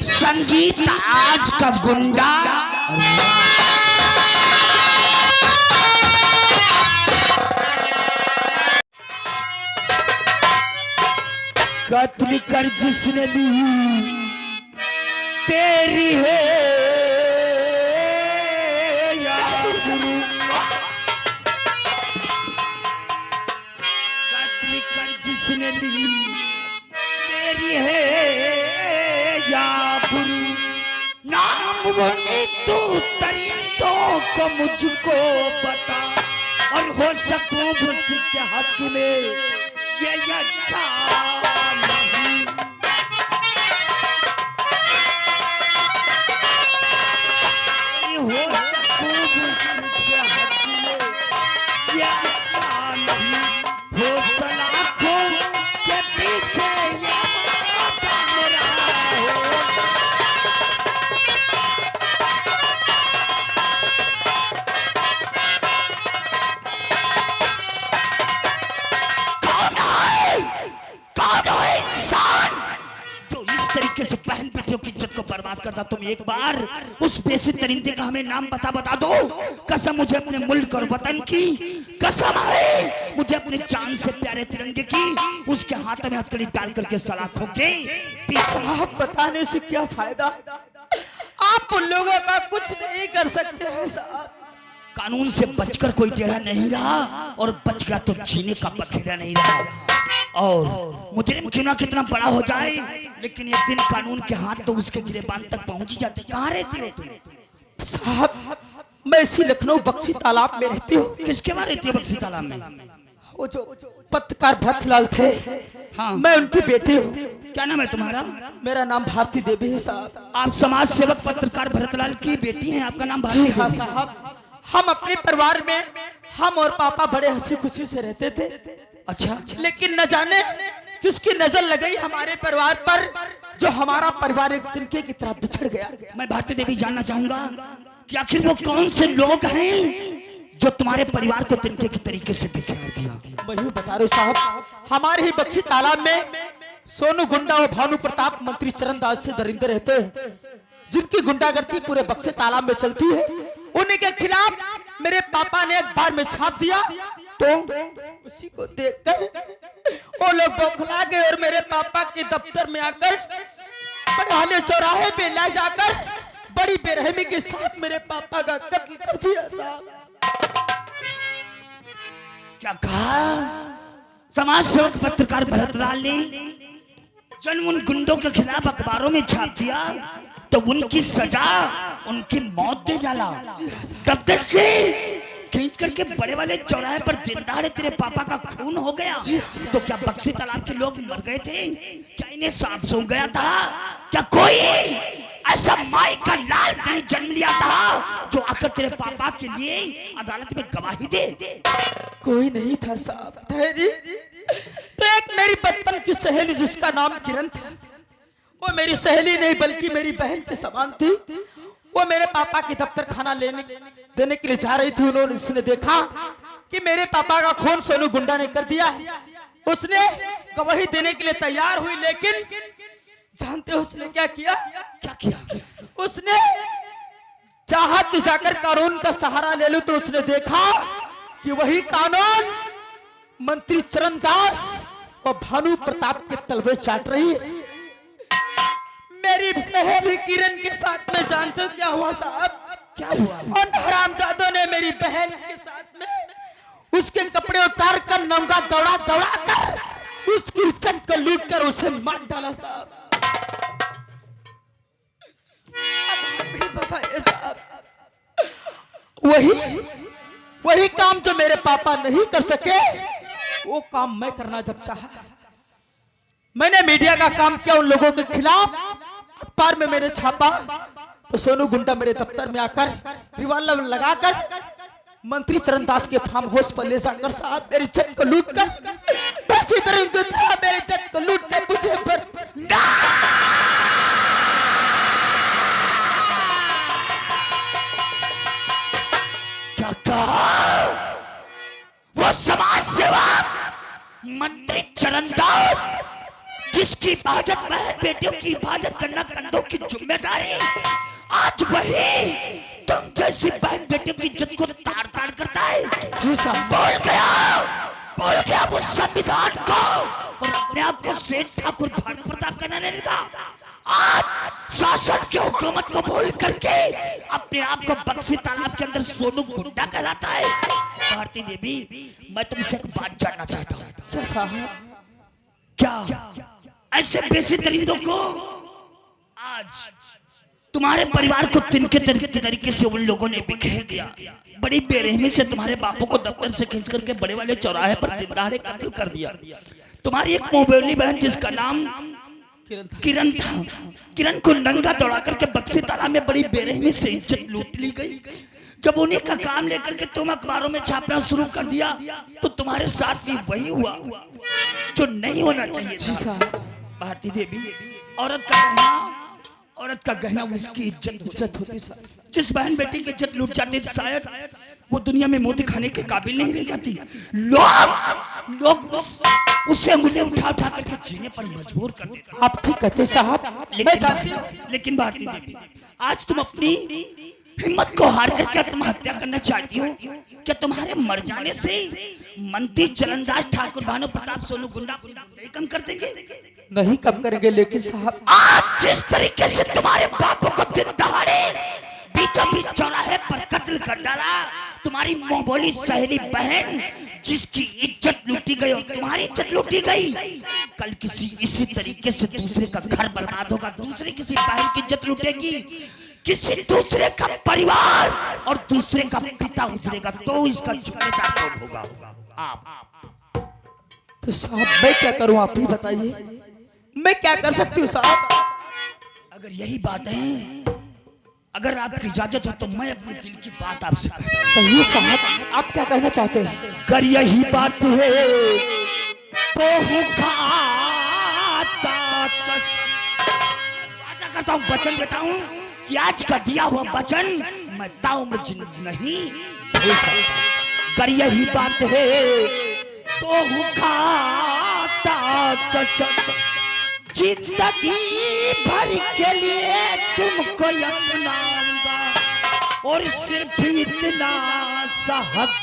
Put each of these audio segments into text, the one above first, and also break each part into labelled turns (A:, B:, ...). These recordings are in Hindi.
A: संगीत आज का गुंडा। कत्ल कर जिसने भी तेरी है या गुरु, कत्ल कर जिसने भी तेरी है या गुरु, नाम बने तो तरीकों को मुझको बता, और हो सकूं उसके हक में ये अच्छा नहीं। हो सकूं उसके हक में ये अच्छा नहीं, हो सलाखों के पीछे ये माता मेरा हो। तरीके से बहन बेटियों की इज्जत को बर्बाद करता, तुम एक बार उस बेसित तरिंदे का हमें नाम बता दो। कसम मुझे अपने मुल्क और वतन की, कसम है मुझे अपने जान से प्यारे तिरंगे की, उसके हाथ में हथकड़ी डाल करके सलाखों के पीछे।
B: आप बताने से क्या फायदा, आप उन लोगों का कुछ नहीं कर सकते हैं साहब।
A: कानून से बचकर कोई टेढ़ा नहीं रहा, और बच गया तो जीने का बखेड़ा नहीं रहा। और मुजरिम क्यों ना कितना बड़ा हो जाए, लेकिन एक दिन कानून के हाथ तो उसके गिरेबान तक पहुंच ही जाते। कहाँ रहते हो तुम?
B: साहब मैं इसी लखनऊ बक्सी तालाब में रहती हूँ।
A: किसके वहाँ रहती है बक्सी तालाब में?
B: वो जो पत्रकार भरतलाल थे,
A: हाँ
B: मैं उनकी बेटी हूँ।
A: क्या नाम है तुम्हारा?
B: मेरा नाम भारती देवी है साहब।
A: आप समाज सेवक पत्रकार भरतलाल की बेटी हैं, आपका नाम भारती
B: जी
A: देवी?
B: हाँ साहब, हम अपने परिवार में हम और पापा बड़े हंसी खुशी से रहते थे।
A: अच्छा,
B: लेकिन न जाने किसकी नजर लग गई हमारे परिवार पर, जो हमारा परिवार एक तरीके की तरह बिछड़ गया।
A: मैं भारती देवी जानना चाहूंगा कि आखिर वो कौन से लोग हैं जो तुम्हारे परिवार को तिनके की तरीके से बिखेर दिया?
B: वही बता रहे साहब, हमारे ही बक्सी तालाब में सोनू गुंडा और भानु प्रताप मंत्री चरणदास से दरिंदे रहते हैं, जिनकी गुंडागर्दी पूरे बक्से तालाब में चलती है। उन्हीं के खिलाफ मेरे पापा ने अखबार में छाप दिया, तो उसी को देखकर वो लोग बौखला गए और मेरे पापा के दफ्तर में आकर पढ़ाने चौराहे पे ला जाकर बड़ी बेरहमी के साथ मेरे पापा का कत्ल कर दिया साहब।
A: क्या कहा? समाज सेवक पत्रकार भरतलाल ने जब उन गुंडों के खिलाफ अखबारों में छाप दिया, तो उनकी सजा उनकी मौत दे डाला। तब तक से खींच करके बड़े वाले चौराहे पर दिन दहाड़े तेरे पापा का खून हो गया। तो क्या बक्सी तालाब के लोग मर गए थे? क्या इन्हें सांप सूंघ गया था? क्या कोई ऐसा माई का लाल नहीं जन्म लिया था जो आकर तेरे पापा के लिए अदालत में गवाही दे?
B: कोई नहीं था साहब। तो एक मेरी बचपन की सहेली जिसका नाम किरण था, वो मेरी सहेली नहीं बल्कि मेरी बहन के समान थी। वो मेरे पापा की दफ्तर खाना देने के लिए जा रही थी। उन्होंने उसने देखा कि मेरे पापा का खून सोनू गुंडा ने कर दिया है। उसने गवाही देने के लिए तैयार हुई, लेकिन जानते हो उसने क्या किया?
A: क्या किया?
B: उसने चाहा कि जाकर कानून का सहारा ले लूं, तो उसने देखा कि वही कानून मंत्री चरणदास और भानु प्रताप के तलवे चाट रही है। मेरी सहेली किरण के साथ में जानते हो क्या हुआ साहब?
A: क्या हुआ?
B: उन हरामजादों ने मेरी बहन के साथ में उसके कपड़े उतार कर नंगा दौड़ा कर उसकी इज्जत को लूट कर उसे मार डाला साहब। अब आप भी बताइए साहब, वही काम जो मेरे पापा नहीं कर सके, वो काम मैं करना जब चाहा। मैंने मीडिया का काम किया, उन लोगों के खिलाफ अखबार में मैंने छापा, तो सोनू गुंडा मेरे दफ्तर में आकर रिवॉल्वर लगाकर मंत्री चरणदास के फार्म हाउस पर ले जाकर साहब मेरी इज्जत को लूट कर, बस इधर उनकी तरह मेरी इज्जत को लूट कर मुझे पर
A: क्या कहा? वो समाज सेवक मंत्री चरणदास जिसकी हिफाजत बहन बेटियों की हिफाजत करना कंधों की जिम्मेदारी, आज वही तुम जैसी बहन बेटियों की इज्जत को ताड़ ताड़ करता है।
B: जी साहब।
A: बोल गया वो संविधान को और अपने आप को सेठ ठाकुर भानु प्रताप करने लगा। आज शासन की हुकूमत को भूल करके अपने आप को बक्सी तालाब के अंदर सोनू गुंडा कहलाता है। भारती देवी, मैं तुमसे एक बात जानना चाहता हूँ।
B: क्या साहब?
A: क्या ऐसे बेसी दरिंदों को आज तुम्हारे परिवार को तिनके तरीके से उन लोगों ने बिखेर दिया, बड़ी बेरहमी से तुम्हारे बापू को दफ्तर से खींच करके बड़े वाले चौराहे पर दिन दहाड़े कत्ल कर दिया। तुम्हारी एक मोबेली बहन जिसका नाम किरण था, किरण को नंगा दौड़ा करके बक्सी तालाब में बड़ी बेरहमी से इज्जत लूट ली गई। जब उन्हीं का काम लेकर के तुम अखबारों में छापना शुरू कर दिया तो तुम्हारे साथ भी वही हुआ जो नहीं होना चाहिए।
B: जी साहब।
A: भारती देवी, औरत का गहना उसकी इज्जत होती साहब। जिस बहन बेटी की इज्जत लूट जाती थी शायद वो दुनिया में मोती खाने के काबिल नहीं रह जाती। लोग उसे अंगुलियां उठा उठा करके जीने पर मजबूर कर देते।
B: आप ठीक कहते साहब।
A: लेकिन भारती देवी, आज तुम अपनी हिम्मत को हार करके आत्महत्या करना चाहती हो। क्या तुम्हारे मर जाने से मंत्री चरणदास ठाकुर भानु प्रताप सोनू गुंडा नहीं कम कर देंगे?
B: नहीं कम करेंगे, लेकिन साहब
A: आज जिस तरीके से तुम्हारे बापू को दिन दहाड़े बीचों बीच चौराहे पर कत्ल कर डाला, तुम्हारी मोहबोली सहेली बहन जिसकी इज्जत लूटी गई और तुम्हारी इज्जत लूटी गई, कल किसी इसी तरीके से दूसरे का घर बर्बाद होगा, दूसरे किसी बहन की इज्जत लूटेगी, किसी दूसरे का परिवार और दूसरे का पिता उजड़ेगा, तो इसका जिम्मेदार कौन होगा? आप।
B: तो साहब मैं क्या करूं, आप ही बताइए, मैं क्या कर सकती हूँ साहब?
A: अगर यही बात है, अगर आपकी इजाजत हो तो मैं अपने दिल की बात आपसे कहता हूं।
B: कहिए साहब, आप क्या कहना चाहते हैं?
A: अगर यही बात है तो हूँ खाता वादा करता हूँ, वचन देता हूँ कि आज का दिया हुआ वचन मैं ताउम्र नहीं भूल सकता। अगर यही बात है तो हूँ खाता कसम, जिंदगी भर के लिए तुमको अपनाऊंगा और सिर्फ इतना सा हक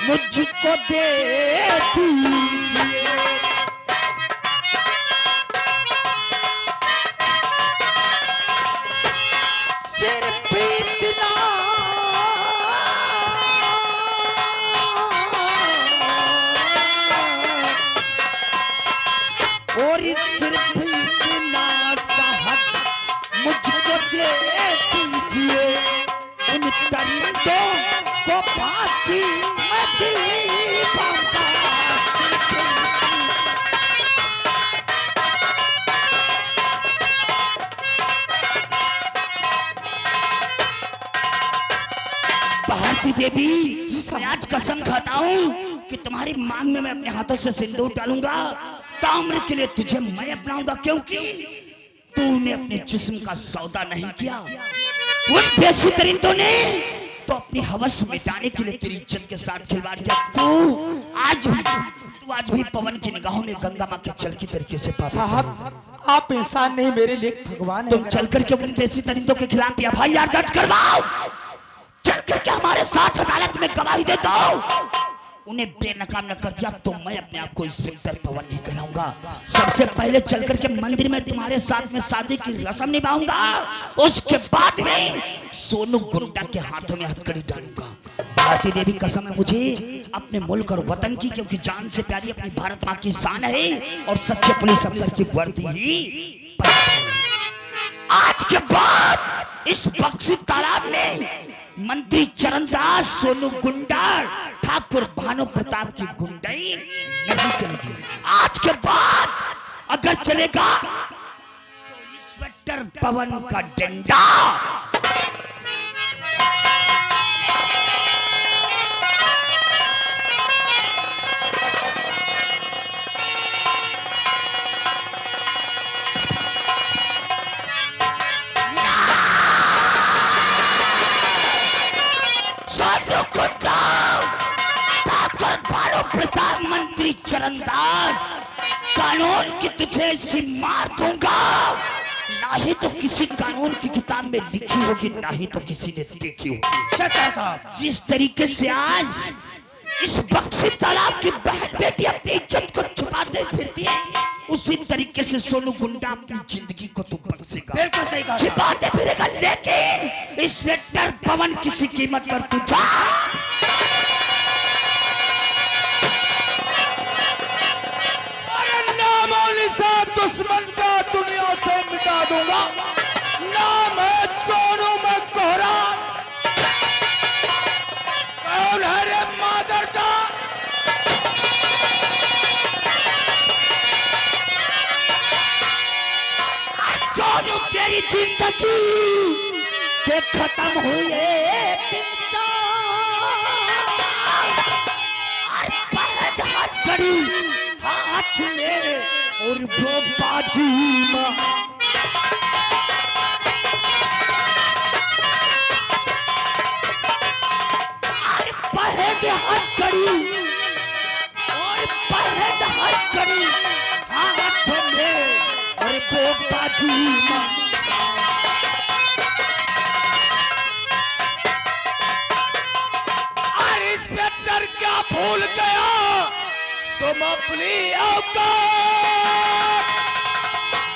A: मुझको दे दीजिए। सिर्फ इतना और सिर्फ इतना सा हक मुझको दे दीजिए। उन दरिंदों को फांसी मैं दिलवाऊंगा। भारती देवी, मैं आज कसम खाता हूँ कि तुम्हारी मांग में मैं अपने हाथों से सिंदूर डालूंगा, ताम्र के लिए तुझे मैं अपनाऊंगा, क्योंकि तूने अपने जिस्म का सौदा नहीं किया। उन बेसी दरिंदों ने तो अपनी हवस मिटाने के लिए तेरी इज्जत के साथ खिलवाड़ किया। तू आज भी पवन की निगाहों में गंगा मां के जल की तरीके से पापी।
B: साहब आप इंसान नहीं, मेरे लिए भगवान है।
A: तुम चल करके उन बेसी दरिंदों के खिलाफ एफआईआर दर्ज करवाओ, चल करके हमारे साथ अदालत में गवाही दे दो। उन्हें बेनकाम न कर दिया तो मैं अपने आप को इंस्पेक्टर पवन नहीं कहलाऊंगा। सबसे पहले चल करके मंदिर में तुम्हारे साथ में शादी की रस्म निभाऊंगा, उसके बाद में सोनू गुंडा के हाथों में हथकड़ी डालूंगा। भारती देवी, कसम है मुझे अपने मुल्क और वतन की, क्योंकि जान से प्यारी अपनी भारत माँ की शान है और सच्चे पुलिस अफसर की वर्दी ही आज के बाद इस बक्सी तालाब में मंत्री चरणदास सोनू गुंडा ठाकुर भानु प्रताप की गुंडाई नहीं चलेगी। आज के बाद अगर चलेगा तो इंस्पेक्टर पवन का डंडा। प्रताप मंत्री चरणदास का कानून की तुझे ऐसी मार दूंगा, ना ही तो किसी कानून की किताब में लिखी होगी, ना ही तो किसी ने देखी होगी।
C: सरदार साहब,
A: जिस तरीके से आज इस बक्सी तालाब की बहन बेटी अपनी इज्जत को छुपाते फिरती है, उसी तरीके से सोनू गुंडा अपनी जिंदगी को तो बक्सेगा,
C: बिल्कुल सही कहा।
A: छिपाते फिरेगा। लेकिन इंस्पेक्टर पवन किसी कीमत पर तू जा।
B: दुश्मन का दुनिया से मिटा दूंगा। नाम है सोनू मैं कोहरा। कौन है रे मादरजा?
A: सोनू तेरी जिंदगी के खत्म हुए दिन हाथ कड़ी हाथ में और वो बाजी पहले हाथ कड़ी और पहले हाथ कड़ी हाथ में और वो बाजी
B: इंस्पेक्टर क्या भूल गया तुम अपनी औकात?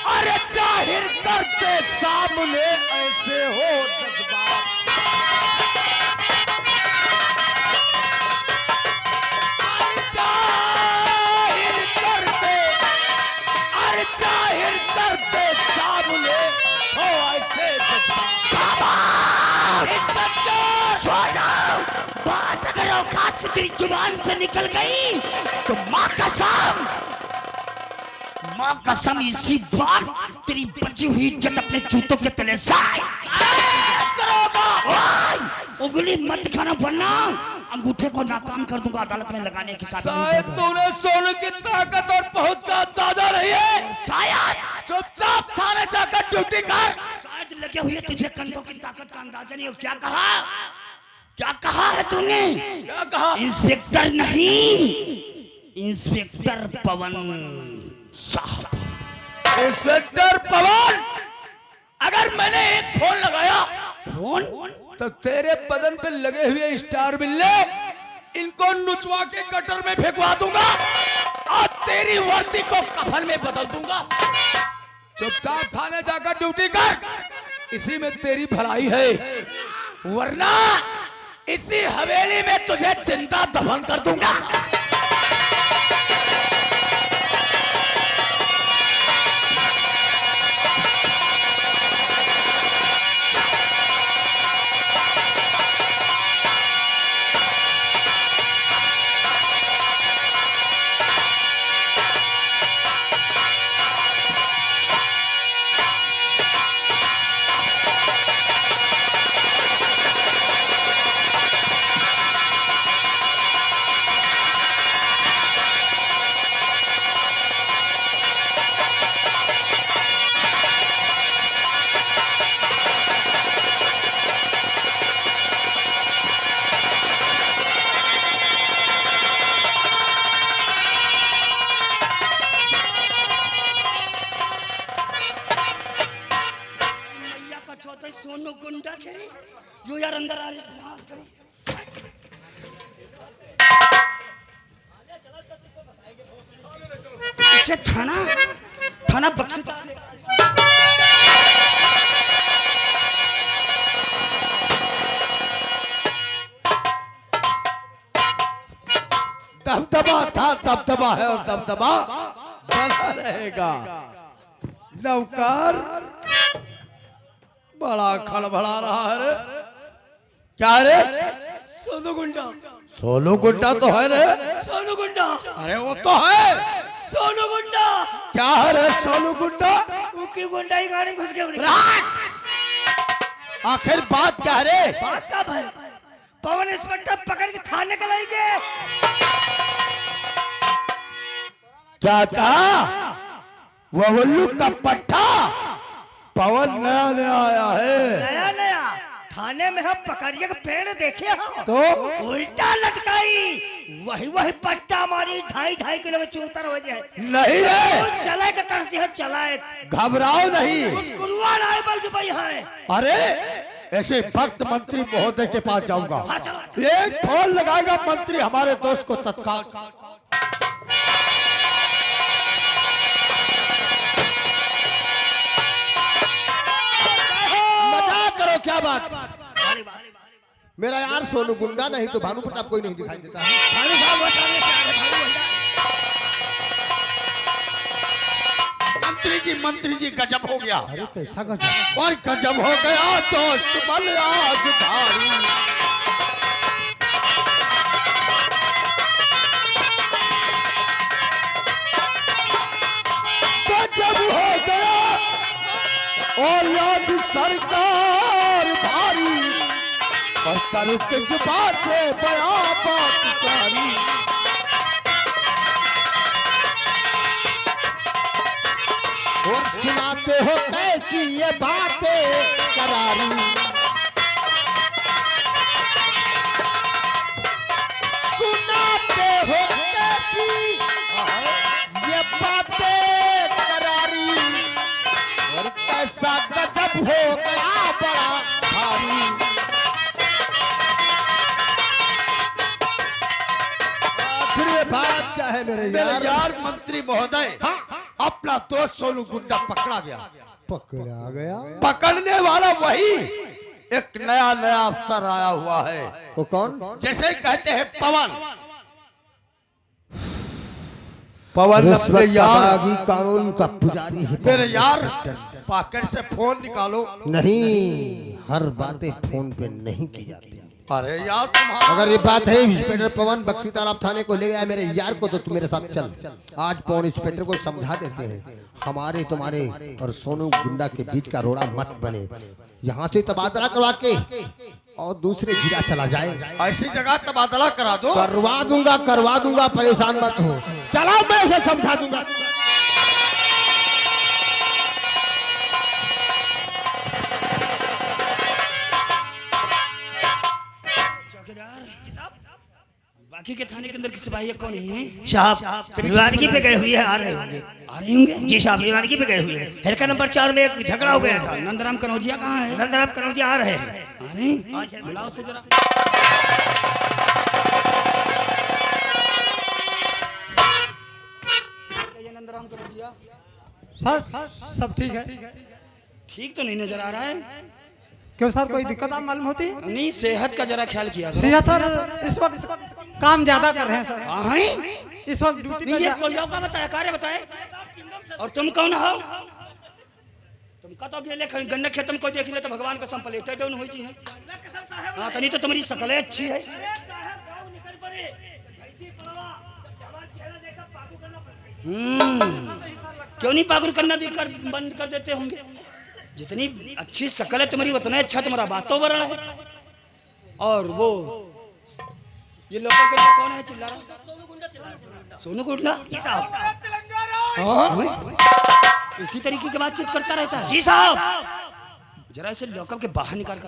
B: अरे जाहिर करते सामने ऐसे हो जज्बात। अरे जाहिर करते सामने हो ऐसे जज्बात।
A: बात अगर औकात की तेरी जुबान से निकल गई तो माँ कसम इसी बार तेरी बची हुई इज्जत अपने जूतों के तले जाए। उंगली मत खाना वरना अंगूठे को नाकाम कर दूंगा अदालत में लगाने की।
B: शायद तूने सोनू की ताकत और पहुंच का अंदाजा नहीं है।
A: शायद
B: चुपचाप थाने जाकर ड्यूटी कर।
A: शायद लगे हुए तुझे कंधों की ताकत का अंदाजा नहीं हो। क्या कहा है तूने?
B: क्या कहा?
A: इंस्पेक्टर नहीं, इंस्पेक्टर पवन साहब।
B: इंस्पेक्टर पवन, अगर मैंने एक फोन लगाया
A: फोन
B: तो तेरे बदन पे लगे हुए स्टार बिल्ले इनको नुचवा के गटर में फेंकवा दूंगा और तेरी वर्दी को कफन में बदल दूंगा। चुपचाप थाने जाकर ड्यूटी कर, इसी में तेरी भलाई है, वरना इसी हवेली में तुझे जिंदा दफन कर दूंगा।
A: सोनू गुंडा करी यो यार अंदर आ करी। इसे थाना बक्सी
C: दबदबा था, दबदबा है और दबदबा बना रहेगा। नौकर बड़ा खड़बड़ा रहा है रे। क्या रे?
A: सोनू गुंडा।
C: सोनू गुंडा तो है रे।
A: सोनू गुंडा,
C: अरे वो तो है।
A: सोनू गुंडा।
C: क्या है रे सोनू गुंडा?
A: उनकी गुंडाई गाड़ी घुस गए।
C: आखिर बात क्या रे?
A: बात कब है? पवन इंस्पेक्टर पकड़ के थाने का लाएंगे।
C: क्या कहा? वो उल्लू का पट्टा पवन नया आया है।
A: नया थाने में हम पकड़िए का पेड़ देखे हो
B: तो
A: उल्टा लटकाई वही पट्टा मारी 2.5 किलो में चूतर हो जाए
C: नहीं रे,
A: चलाए के तरस है चलाए
C: घबराओ नहीं।
A: गुरुआ राय बल भाई है।
C: अरे ऐसे भक्त मंत्री महोदय के पास जाऊंगा,
A: हाँ चलो।
C: एक फोन लगाएगा मंत्री हमारे दोस्त को तत्काल। मजाक करो, क्या बात? मेरा यार सोनू गुंडा, नहीं तो भानु प्रताप कोई नहीं दिखाई देता है।
A: भानु साहब बताने क्या है भानु भैया?
C: मंत्री जी गजब हो गया।
B: अरे कैसा गजब?
C: और गजब हो गया दोस्त बल आज भारी। गजब हो गया और आज सरकार भारी, और करू के जुबान से बयां बात सारी। और सुनाते हो कैसी ये बातें करारी, सुनाते हो कैसी ये बातें करारी, और कैसा गजब हो गया बड़ा भारी। आखिर ये बात क्या है मेरे यार मंत्री महोदय? हाँ? अपना दोस्त सोनू गुंडा पकड़ा गया।
B: पकड़ा गया?
C: पकड़ने वाला वही एक नया अफसर आया हुआ है।
B: वो कौन?
C: जैसे कहते हैं पवन। पवन अपने यार
B: कानून का पुजारी है।
C: मेरे यार पॉकेट से फोन निकालो।
B: नहीं, हर बातें फोन पे नहीं की जाती।
C: अरे यार तुम्हारा
B: अगर ये बात है इंस्पेक्टर पवन बक्सी तालाब थाने को ले गया मेरे यार को, तो तू मेरे साथ चल। आज पवन इंस्पेक्टर को समझा देते हैं, हमारे तुम्हारे और सोनू गुंडा के बीच का रोड़ा मत बने। यहाँ से तबादला करवा के और दूसरे जिला चला जाए।
C: ऐसी जगह तबादला करा दो।
B: करवा दूंगा, परेशान मत हो। चला, मैं इसे समझा दूंगा।
A: बाकी के थाने के अंदर की सिपाही कौन है साहब? विवानगी पे गए हुए हैं, आ रहे होंगे जी साहब। विवानगी पे गए हुए हैं। हल्का नंबर 4 में एक झगड़ा हो गया था। नंदराम कनौजिया कहाँ है? नंदराम कनौजिया आ रहे हैं। बुलाओ से जरा। ये नंदराम कनौजिया
D: सर सब ठीक है।
A: ठीक तो नहीं नजर आ रहा है।
D: क्यों सर, कोई दिक्कत आप मालूम होती?
A: नहीं, सेहत का जरा ख्याल किया करो।
D: सिया सर इस वक्त काम ज्यादा कर रहे हैं सर।
A: हाँ हैं?
D: इस वक्त ड्यूटी पे
A: ये कोई का बताया, कार्य बताए। और तुम कौन हो? तुम का तो गेले गन्ना खेत में कोई देख ले तो भगवान का सम प्लेट डाउन होई जी है। हां तनी तो तुम्हारी शकल अच्छी है। क्यों नहीं पागुर करना बंद कर देते होंगे? जितनी अच्छी शकल है तुम्हारी उतना अच्छा तुम्हारा वातावरण है। और वो ये लोगों के लिए कौन है चिल्ला रहा? सोनू गुंडा जी साहब। इसी तरीके की बातचीत करता रहता है जी साहब। जरा इसे लॉकअप के बाहर निकाल कर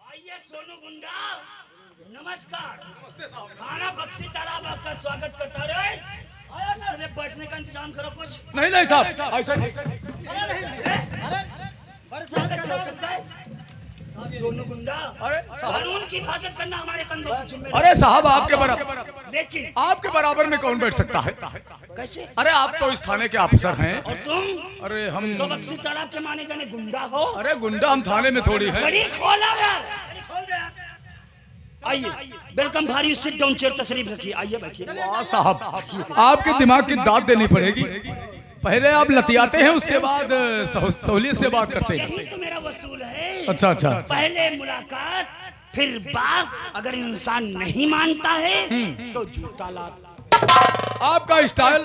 A: आइए सोनू गुंडा। नमस्कार। थाना बक्सी तालाब आपका स्वागत करता रहे। इसके लिए बैठने का इंतजाम करो कुछ।
E: नहीं साहब, ऐसा
A: सोनू गुंडा, कानून की हिफाजत करना हमारे कंधे की जिम्मेदारी।
E: अरे साहब आपके बराबर,
A: लेकिन
E: आपके बराबर में कौन बैठ सकता है?
A: कैसे?
E: अरे आप तो इस थाने के ऑफिसर हैं।
A: और तुम?
E: अरे हम
A: तो बक्सी तालाब के माने जाने गुंडा हो।
E: अरे गुंडा हम थाने में थोड़ी है।
A: बड़ी खोला यार। आइए, वेलकम भारी। सिट डाउन, चेयर तशरीफ रखिए। आइए बैठिए।
E: वाह साहब, आपके दिमाग की दाद देनी पड़ेगी। पहले आप लतियाते हैं, उसके बाद सहूलियत से बात करते हैं।
A: यही तो मेरा वसूल है।
E: अच्छा।
A: पहले मुलाकात फिर बात। अगर इंसान नहीं मानता है तो जूता लात।
E: आपका स्टाइल,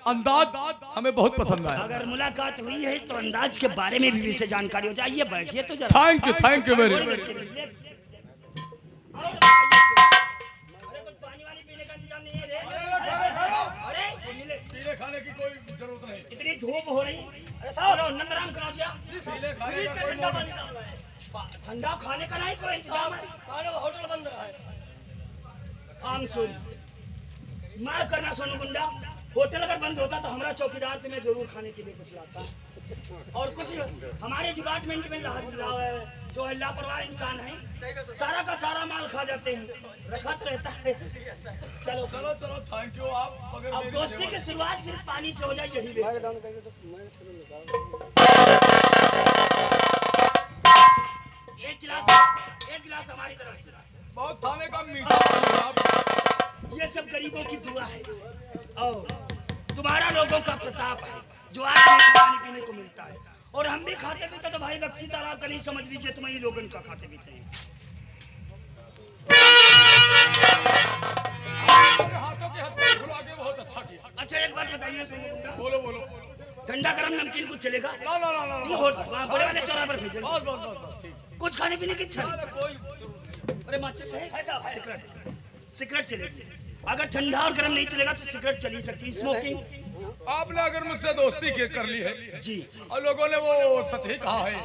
E: अंदाज हमें बहुत पसंद आया।
A: अगर मुलाकात हुई है तो अंदाज के बारे में भी विशेष जानकारी हो जाए। बैठिए तो जरा।
E: Thank you very much.
A: पानी वानी पीने का इंतजाम धूप हो रही। अरे साहब नंदराम कनौजिया फ्रिज का ठंडा पानी साहब है। ठंडा खाने का नहीं कोई इंतजाम है? खाने का होटल बंद रहा है। आम सोरी मैं करना सोनू गुंडा, होटल अगर बंद होता तो हमारा चौकीदार तुम्हें जरूर खाने के लिए कुछ लाता। और कुछ हमारे डिपार्टमेंट में जो है लापरवाह इंसान है, सारा का सारा माल खा जाते हैं, रखत रहता है। चलो
E: चलो चलो थैंक यू। आप अगर
A: अब दोस्ती की शुरुआत सिर्फ पानी से हो जाए यही बेहतर। एक गिलास हमारी तरफ से।
E: बहुत थाने का मीठा आप।
A: ये सब गरीबों की दुआ है और तुम्हारा लोगों का प्रताप है जो आज हमें खाने पीने को मिलता है। और हम भी खाते पीते तो भाई बक्सी तालाब का नहीं समझ लीजिए, तुम ही लोगों का खाते पीते हैं।
E: हाथों के हाथ खुला के बहुत अच्छा किया।
A: अच्छा एक बात बताइए सोनू गुंडा,
E: बोलो बोलो।
A: ठंडा गरम नमकीन कुछ चलेगा?
E: ना ना ना ना
A: नहीं हो वहाँ बड़े वाले चौराहे पर भेजेंगे।
E: बस बस बस बस ठीक।
A: कुछ खाने पीने की इच्छा नहीं?
E: कोई
A: अरे माचिस है? सिगरेट चलेगी। अगर ठंडा और गर्म नहीं चलेगा तो सिगरेट चल ही सकती। स्मोकिंग
E: आपने अगर मुझसे दोस्ती कर ली है
A: जी,
E: और लोगों ने वो सच ही कहा है,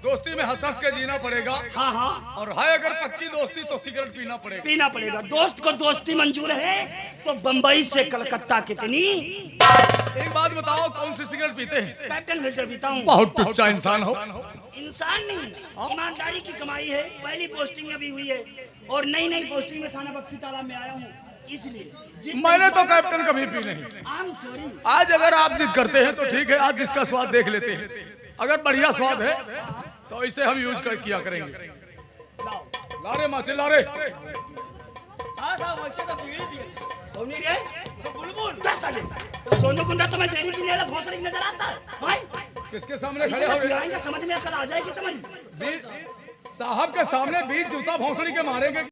E: दोस्ती में हंस हंस के जीना पड़ेगा।
A: हाँ हाँ
E: और है अगर पक्की दोस्ती तो सिगरेट पीना पड़ेगा।
A: पीना पड़ेगा। दोस्त को दोस्ती मंजूर है तो बंबई से कलकत्ता कितनी।
E: एक बात बताओ, कौन सी सिगरेट पीते हैं?
A: कैप्टन फिल्टर पीता हूँ।
E: बहुत टुच्चा इंसान हो।
A: इंसान नहीं, ईमानदारी की कमाई है। पहली पोस्टिंग अभी हुई है और नई नई पोस्टिंग में थाना बक्सी तालाब में आया हूँ, इसलिए
E: मैंने तो कैप्टन कभी पी नहीं।
A: आम सॉरी।
E: आज अगर आप जिद करते हैं तो ठीक है, आज जिसका स्वाद देख लेते हैं। अगर बढ़िया स्वाद है तो इसे हम यूज किया करेंगे। लारे माचे लारे।
A: हाँ साहब वैसे तो बीड़ी पिए। कौन रे? बुलबुल। दस साले। सोनू गुंडा तुम्हें बीड़ी पीने वाला भोसड़ी नजर आता है भाई?
E: किसके सामने खड़े हो रहे
A: समझ में अकल आ जाएगी तुम्हारी।
E: साहब के सामने 20 जूता भोंसड़ी के मारेंगे।